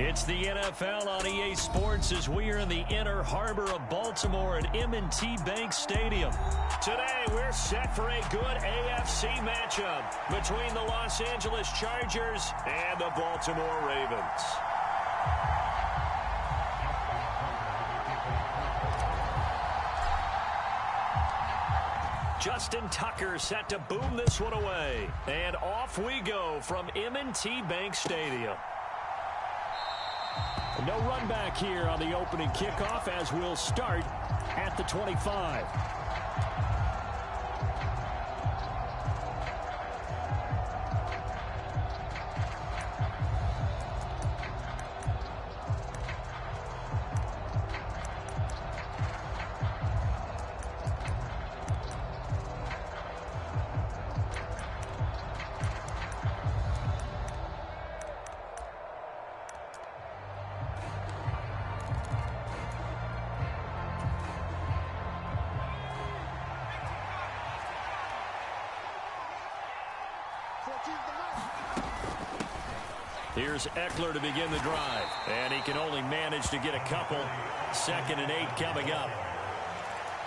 It's the NFL on EA Sports as we are in the inner harbor of Baltimore at M&T Bank Stadium. Today, we're set for a good AFC matchup between the Los Angeles Chargers and the Baltimore Ravens. Justin Tucker set to boom this one away. And off we go from M&T Bank Stadium. No run back here on the opening kickoff as we'll start at the 25. Here's Eckler to begin the drive, and he can only manage to get a couple. 2nd and 8 coming up.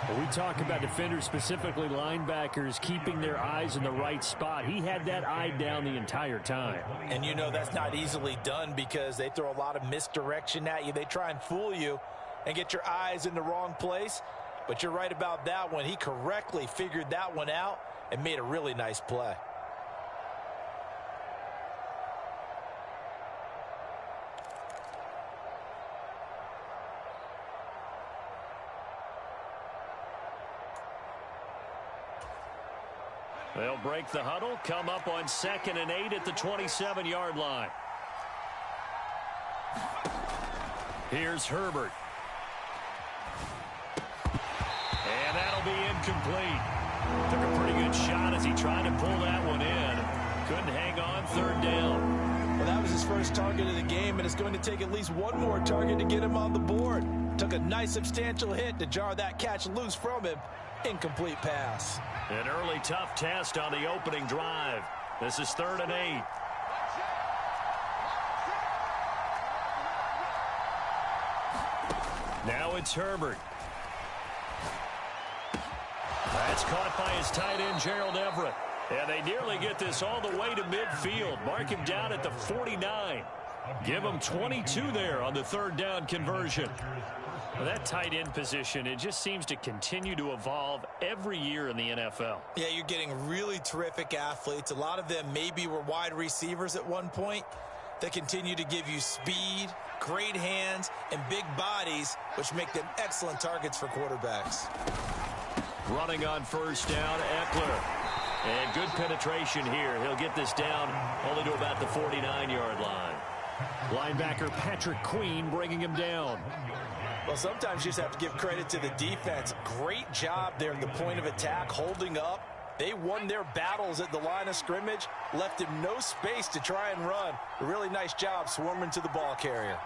When we talk about defenders, specifically linebackers, keeping their eyes in the right spot. He had that eye down the entire time. And you know that's not easily done because they throw a lot of misdirection at you. They try and fool you and get your eyes in the wrong place. But you're right about that one. He correctly figured that one out and made a really nice play. They'll break the huddle, come up on 2nd and 8 at the 27-yard line. Here's Herbert. And that'll be incomplete. Took a pretty good shot as he tried to pull that one in. Couldn't hang on, 3rd down. Well, that was his first target of the game, and it's going to take at least one more target to get him on the board. Took a nice substantial hit to jar that catch loose from him. Incomplete pass. An early tough test on the opening drive. This is 3rd and 8. Now it's Herbert. That's caught by his tight end, Gerald Everett. And they nearly get this all the way to midfield. Mark him down at the 49. Give him 22 there on the 3rd down conversion. Well, that tight end position, it just seems to continue to evolve every year in the NFL. Yeah, you're getting really terrific athletes. A lot of them maybe were wide receivers at one point that continue to give you speed, great hands, and big bodies, which make them excellent targets for quarterbacks. Running on 1st down, Eckler. And good penetration here. He'll get this down only to about the 49-yard line. Linebacker Patrick Queen bringing him down. Well, sometimes you just have to give credit to the defense. Great job there at the point of attack, holding up. They won their battles at the line of scrimmage, left him no space to try and run. A really nice job swarming to the ball carrier.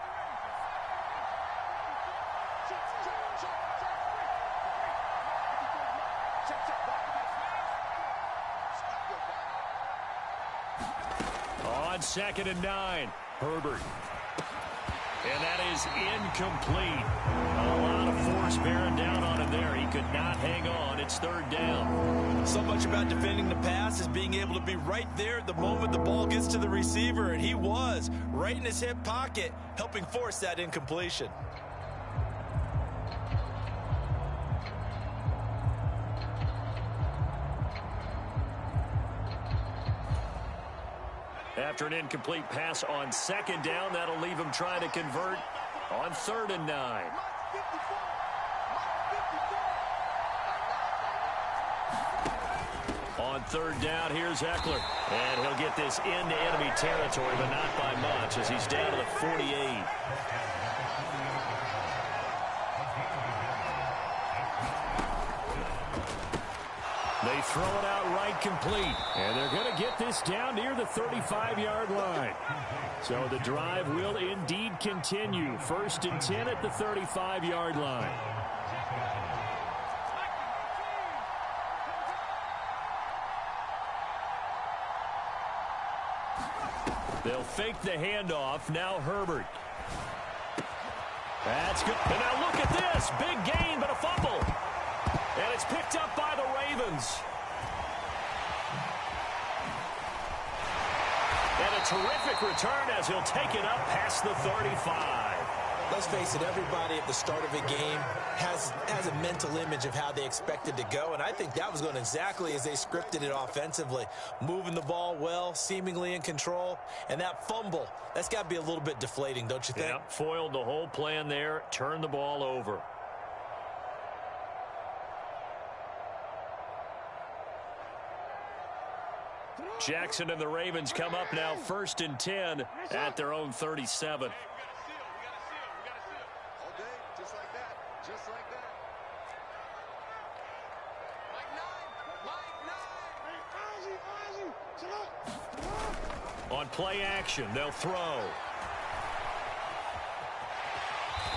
On 2nd and 9, Herbert. And that is incomplete. A lot of force bearing down on him there. He could not hang on. It's 3rd down. So much about defending the pass is being able to be right there at the moment the ball gets to the receiver, and he was right in his hip pocket, helping force that incompletion. After an incomplete pass on 2nd down, that'll leave him trying to convert on 3rd and 9. On 3rd down, here's Eckler. And he'll get this into enemy territory, but not by much as he's down to the 48. They throw it out right complete. And they're going to get this down near the 35-yard line. So the drive will indeed continue. 1st and 10 at the 35-yard line. They'll fake the handoff. Now Herbert. That's good. And now look at this. Big gain, but a fumble. And it's picked up by the Ravens. And a terrific return as he'll take it up past the 35. Let's face it, everybody at the start of a game has a mental image of how they expect it to go, and I think that was going exactly as they scripted it offensively. Moving the ball well, seemingly in control, and that fumble, that's got to be a little bit deflating, don't you think? Yeah, foiled the whole plan there, turned the ball over. Jackson and the Ravens come up now 1st and 10 at their own 37. On play action, they'll throw.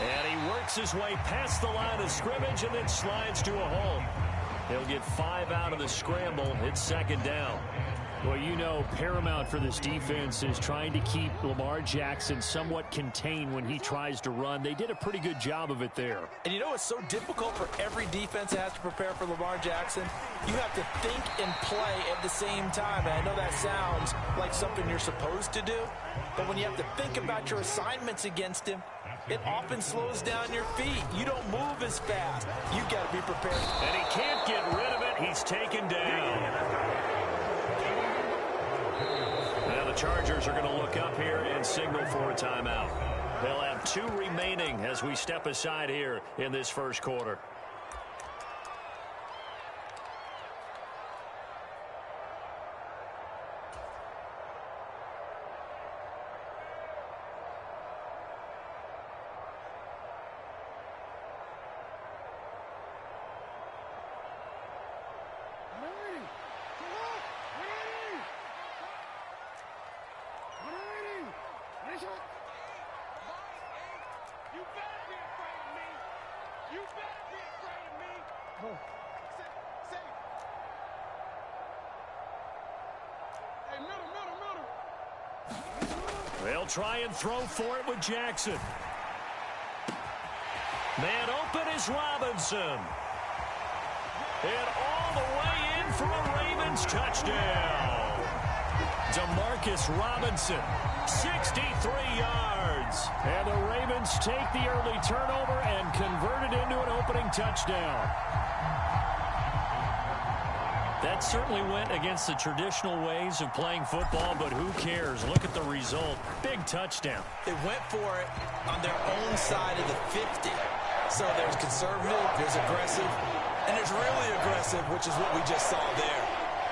And he works his way past the line of scrimmage and then slides to a hole. He'll get 5 out of the scramble. It's 2nd down. Well, you know, paramount for this defense is trying to keep Lamar Jackson somewhat contained when he tries to run. They did a pretty good job of it there. And you know it's so difficult for every defense that has to prepare for Lamar Jackson? You have to think and play at the same time. And I know that sounds like something you're supposed to do, but when you have to think about your assignments against him, it often slows down your feet. You don't move as fast. You've got to be prepared. And he can't get rid of it. He's taken down. Now the Chargers are going to look up here and signal for a timeout. They'll have 2 remaining as we step aside here in this first quarter. They'll try and throw for it with Jackson. Man open is Robinson. And all the way in for a Ravens touchdown. Demarcus Robinson, 63 yards. And the Ravens take the early turnover and convert it into an opening touchdown. That certainly went against the traditional ways of playing football, but who cares? Look at the result. Big touchdown. They went for it on their own side of the 50. So there's conservative, there's aggressive, and there's really aggressive, which is what we just saw there.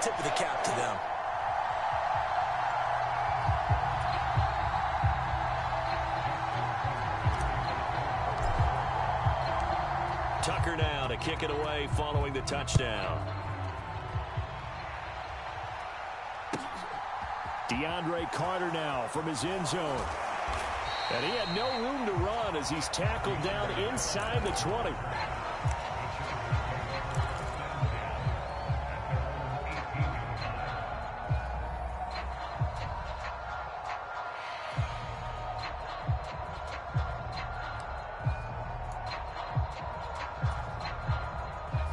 Tip of the cap to them. Tucker now to kick it away following the touchdown. DeAndre Carter now from his end zone. And he had no room to run as he's tackled down inside the 20.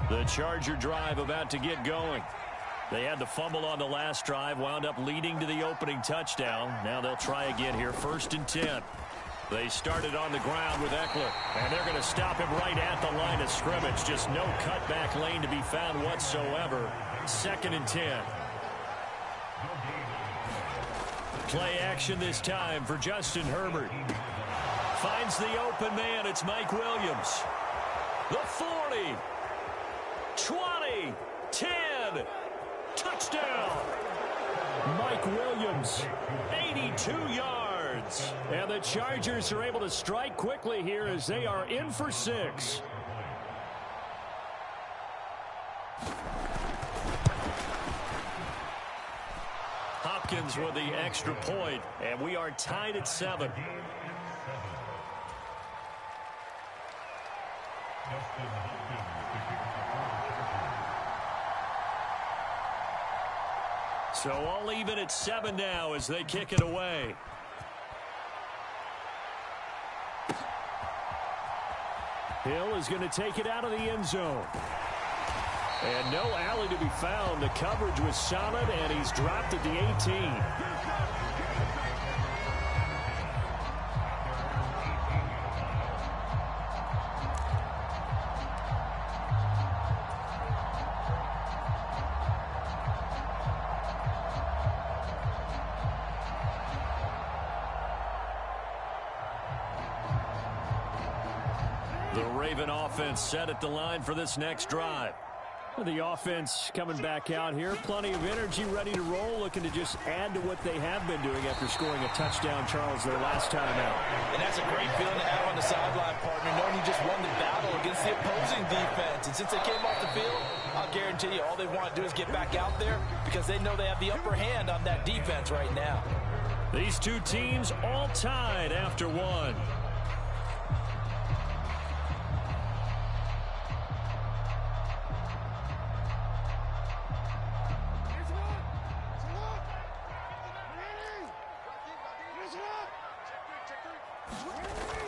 The Charger drive about to get going. They had the fumble on the last drive, wound up leading to the opening touchdown. Now they'll try again here, 1st and 10. They started on the ground with Eckler, and they're going to stop him right at the line of scrimmage. Just no cutback lane to be found whatsoever. 2nd and 10. Play action this time for Justin Herbert. Finds the open man. It's Mike Williams. The 40. 20. 10. Touchdown! Mike Williams, 82 yards. And the Chargers are able to strike quickly here as they are in for 6. Hopkins with the extra point, and we are tied at 7. So all even at 7 now as they kick it away. Hill is going to take it out of the end zone. And no alley to be found. The coverage was solid, and he's dropped at the 18. The Raven offense set at the line for this next drive. The offense coming back out here. Plenty of energy, ready to roll, looking to just add to what they have been doing after scoring a touchdown, Charles, their last time out. And that's a great feeling to have on the sideline, partner, knowing you just won the battle against the opposing defense. And since they came off the field, I'll guarantee you all they want to do is get back out there because they know they have the upper hand on that defense right now. These two teams all tied after one.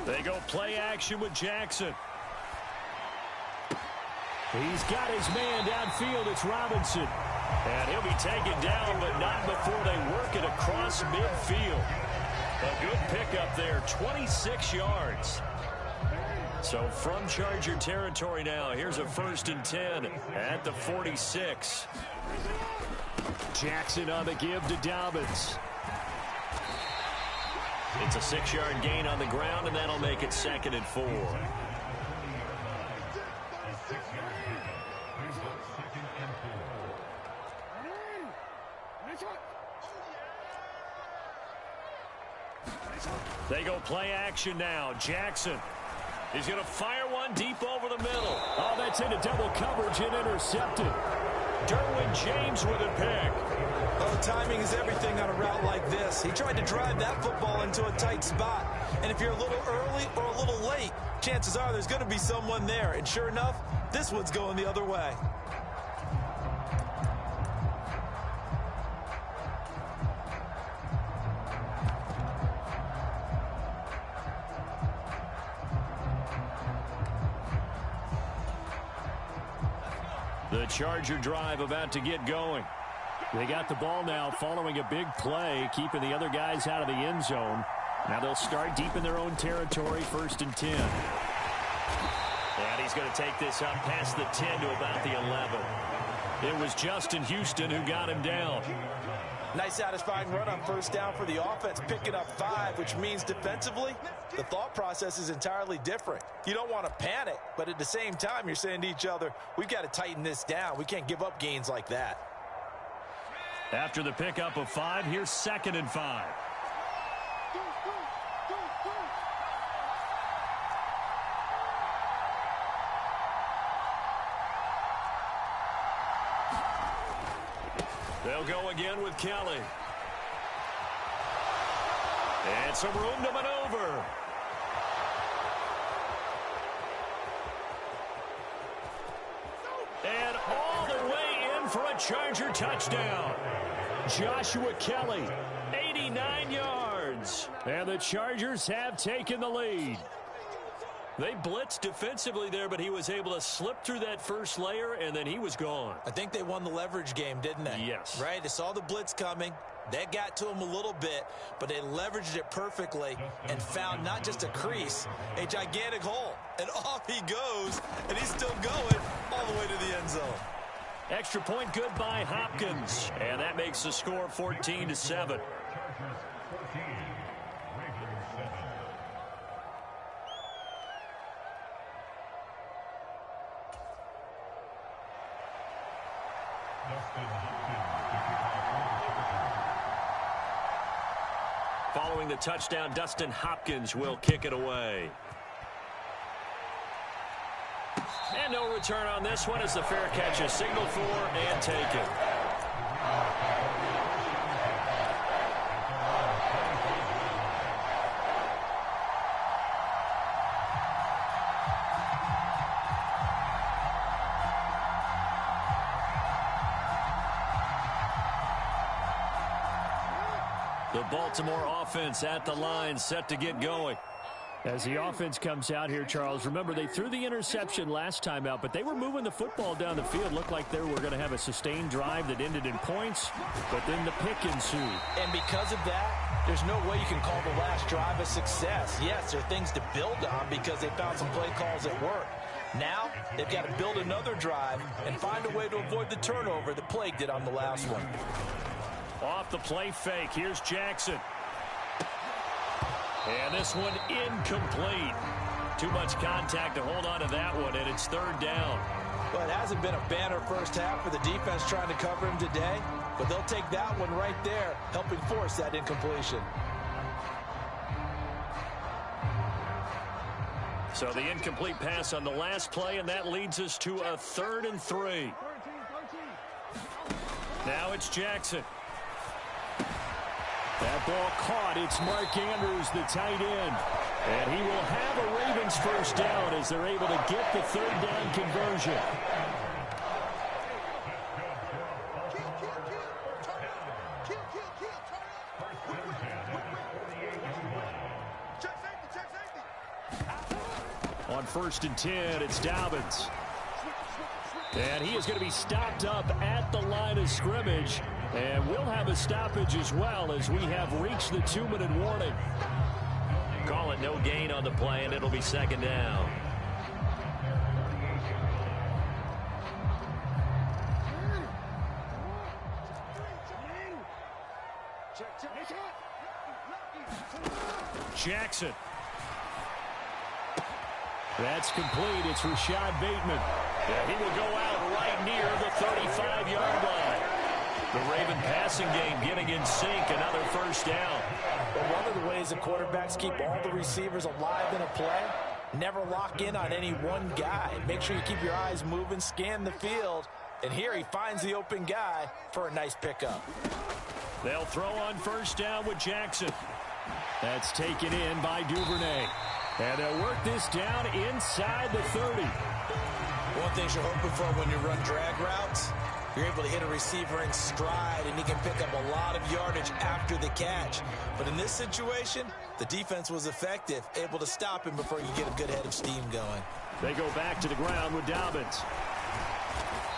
They go play action with Jackson. He's got his man downfield. It's Robinson. And he'll be taken down, but not before they work it across midfield. A good pickup there, 26 yards. So from Charger territory now, here's a 1st and 10 at the 46. Jackson on the give to Dobbins. It's a 6-yard gain on the ground, and that'll make it 2nd and 4. They go play action now. Jackson. He's going to fire one deep over the middle. Oh, that's into double coverage and intercepted. Derwin James with a pick. Oh, timing is everything on a route like this. He tried to drive that football into a tight spot. And if you're a little early or a little late, chances are there's going to be someone there. And sure enough, this one's going the other way. The Charger drive about to get going. They got the ball now following a big play, keeping the other guys out of the end zone. Now they'll start deep in their own territory, 1st and 10. And he's going to take this up past the 10 to about the 11. It was Justin Houston who got him down. Nice satisfying run on 1st down for the offense, picking up 5, which means defensively, the thought process is entirely different. You don't want to panic, but at the same time, you're saying to each other, we've got to tighten this down. We can't give up gains like that. After the pickup of 5, here's 2nd and 5. They'll go again with Kelly. And some room to maneuver. And all the way in for a Charger touchdown. Joshua Kelly, 89 yards. And the Chargers have taken the lead. They blitzed defensively there, but he was able to slip through that first layer, and then he was gone. I think they won the leverage game, didn't they? Yes. Right? They saw the blitz coming. That got to him a little bit, but they leveraged it perfectly and found not just a crease, a gigantic hole. And off he goes, and he's still going all the way to the end zone. Extra point good by Hopkins, and that makes the score 14-7. Following the touchdown, Dustin Hopkins will kick it away. And no return on this one as the fair catch is signaled for and taken. The Baltimore offense at the line, set to get going. As the offense comes out here, Charles, remember they threw the interception last time out, but they were moving the football down the field. Looked like they were going to have a sustained drive that ended in points, but then the pick ensued. And because of that, there's no way you can call the last drive a success. Yes, there are things to build on because they found some play calls that work. Now, they've got to build another drive and find a way to avoid the turnover that plagued it on the last one. Off the play fake, here's Jackson. And this one incomplete. Too much contact to hold on to that one, and it's third down. Well, it hasn't been a banner first half for the defense trying to cover him today, but they'll take that one right there, helping force that incompletion. So the incomplete pass on the last play, and that leads us to a 3rd and 3. Now it's Jackson. That ball caught. It's Mark Andrews, the tight end. And he will have a Ravens first down as they're able to get the 3rd down conversion. On 1st and 10, it's Dobbins. And he is going to be stopped up at the line of scrimmage. And we'll have a stoppage as well as we have reached the 2-minute warning. Call it no gain on the play, and it'll be 2nd down. Jackson. That's complete. It's Rashad Bateman. Yeah, he will go out right near the 35-yard line. The Raven passing game getting in sync. Another first down. But one of the ways the quarterbacks keep all the receivers alive in a play, never lock in on any one guy. Make sure you keep your eyes moving, scan the field. And here he finds the open guy for a nice pickup. They'll throw on first down with Jackson. That's taken in by Duvernay. And they'll work this down inside the 30. One thing you're hoping for when you run drag routes, you're able to hit a receiver in stride, and he can pick up a lot of yardage after the catch. But in this situation, the defense was effective, able to stop him before you get a good head of steam going. They go back to the ground with Dobbins.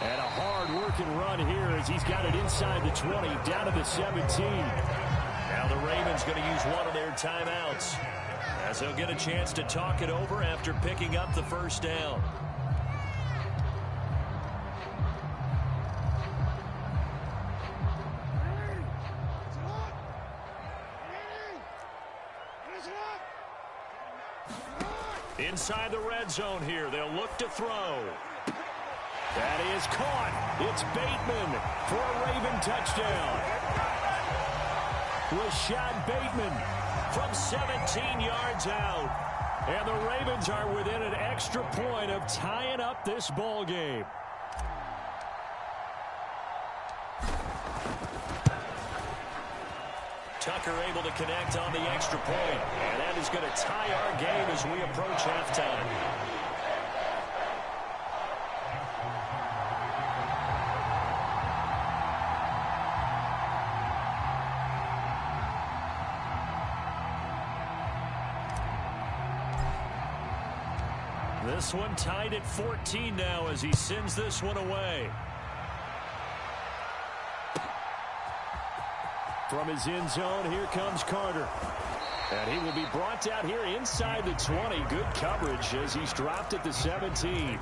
And a hard-working run here as he's got it inside the 20, down to the 17. Now the Ravens going to use one of their timeouts, as they'll get a chance to talk it over after picking up the first down. Inside the red zone here, they'll look to throw. That is caught. It's Bateman for a Raven touchdown. Rashad Bateman from 17 yards out. And the Ravens are within an extra point of tying up this ball game. Tucker able to connect on the extra point. And that is going to tie our game as we approach halftime. This one tied at 14 now as he sends this one away. From his end zone, here comes Carter. And he will be brought out here inside the 20. Good coverage as he's dropped at the 17.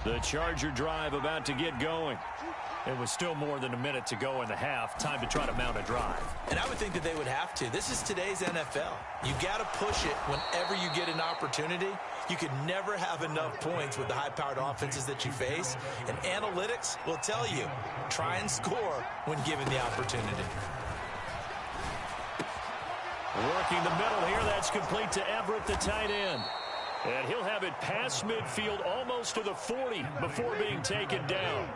The Charger drive about to get going. It was still more than a minute to go in the half. Time to try to mount a drive. And I would think that they would have to. This is today's NFL. You got to push it whenever you get an opportunity. You could never have enough points with the high-powered offenses that you face. And analytics will tell you, try and score when given the opportunity. Working the middle here. That's complete to Everett, the tight end. And he'll have it past midfield almost to the 40 before being taken down.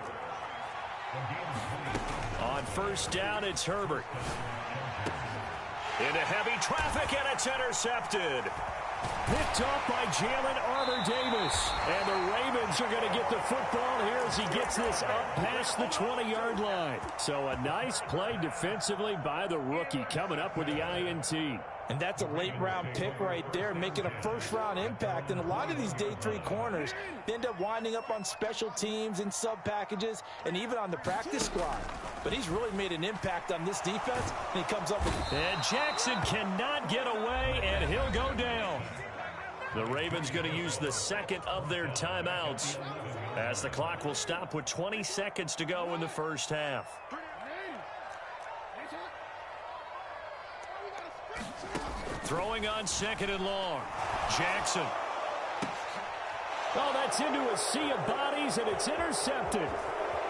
On first down, it's Herbert. Into heavy traffic, and it's intercepted. Picked off by Jalen Armour-Davis. And the Ravens are going to get the football here as he gets this up past the 20-yard line. So a nice play defensively by the rookie, coming up with the INT. And that's a late-round pick right there, making a first-round impact. And a lot of these day 3 corners end up winding up on special teams and sub-packages and even on the practice squad. But he's really made an impact on this defense, and he comes up with... And Jackson cannot get away, and he'll go down. The Ravens going to use the second of their timeouts as the clock will stop with 20 seconds to go in the first half. Throwing on second and long. Jackson. Oh, that's into a sea of bodies, and it's intercepted.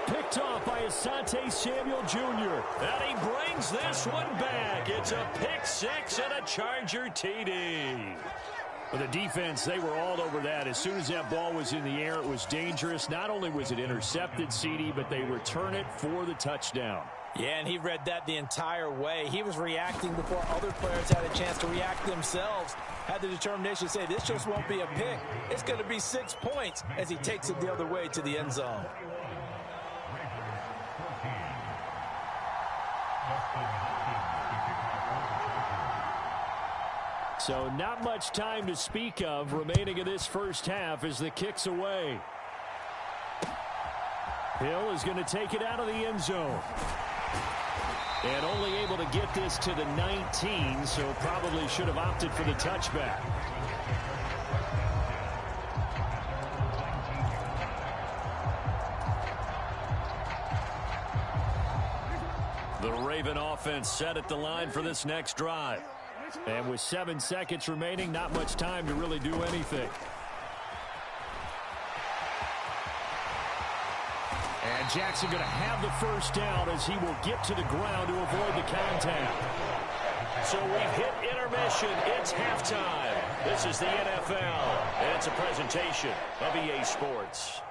Picked off by Asante Samuel Jr. And he brings this one back. It's a pick six and a Charger TD. For the defense, they were all over that. As soon as that ball was in the air, it was dangerous. Not only was it intercepted, CD, but they return it for the touchdown. Yeah, and he read that the entire way. He was reacting before other players had a chance to react themselves. Had the determination to say, this just won't be a pick. It's going to be 6 points as he takes it the other way to the end zone. So not much time to speak of remaining in this first half as the kick's away. Hill is going to take it out of the end zone. And only able to get this to the 19, so probably should have opted for the touchback. The Raven offense set at the line for this next drive. And with 7 seconds remaining, not much time to really do anything. And Jackson going to have the first down as he will get to the ground to avoid the contact. So we've hit intermission. It's halftime. This is the NFL, and it's a presentation of EA Sports.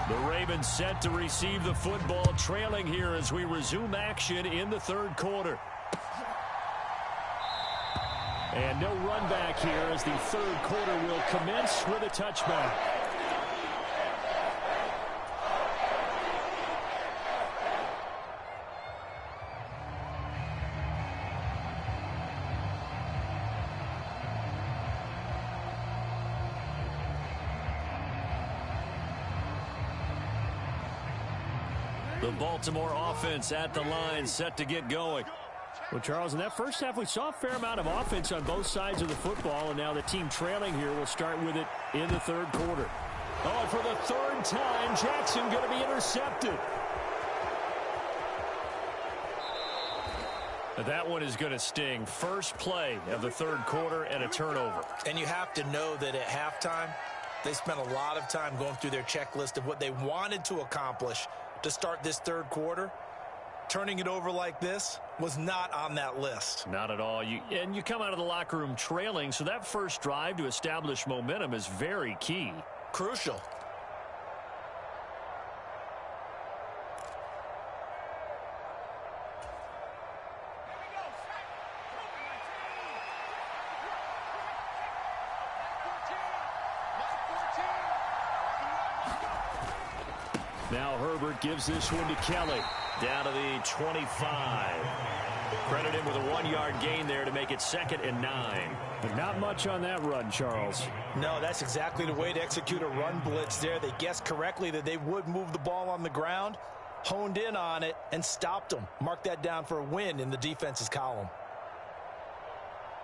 The Ravens set to receive the football, trailing here as we resume action in the third quarter. And no run back here as the third quarter will commence with a touchback. The Baltimore offense at the line, set to get going. Well, Charles, in that first half, we saw a fair amount of offense on both sides of the football, and now the team trailing here will start with it in the third quarter. Oh, and for the third time, Jackson going to be intercepted. That one is going to sting. First play of the third quarter and a turnover. And you have to know that at halftime, they spent a lot of time going through their checklist of what they wanted to accomplish to start this third quarter. Turning it over like this was not on that list. Not at all. You come out of the locker room trailing, so that first drive to establish momentum is very key. Crucial. Now Herbert gives this one to Kelly. Down to the 25. Credit him with a 1-yard gain there to make it 2nd and 9. But not much on that run, Charles. No, that's exactly the way to execute a run blitz there. They guessed correctly that they would move the ball on the ground, honed in on it, and stopped them. Mark that down for a win in the defense's column.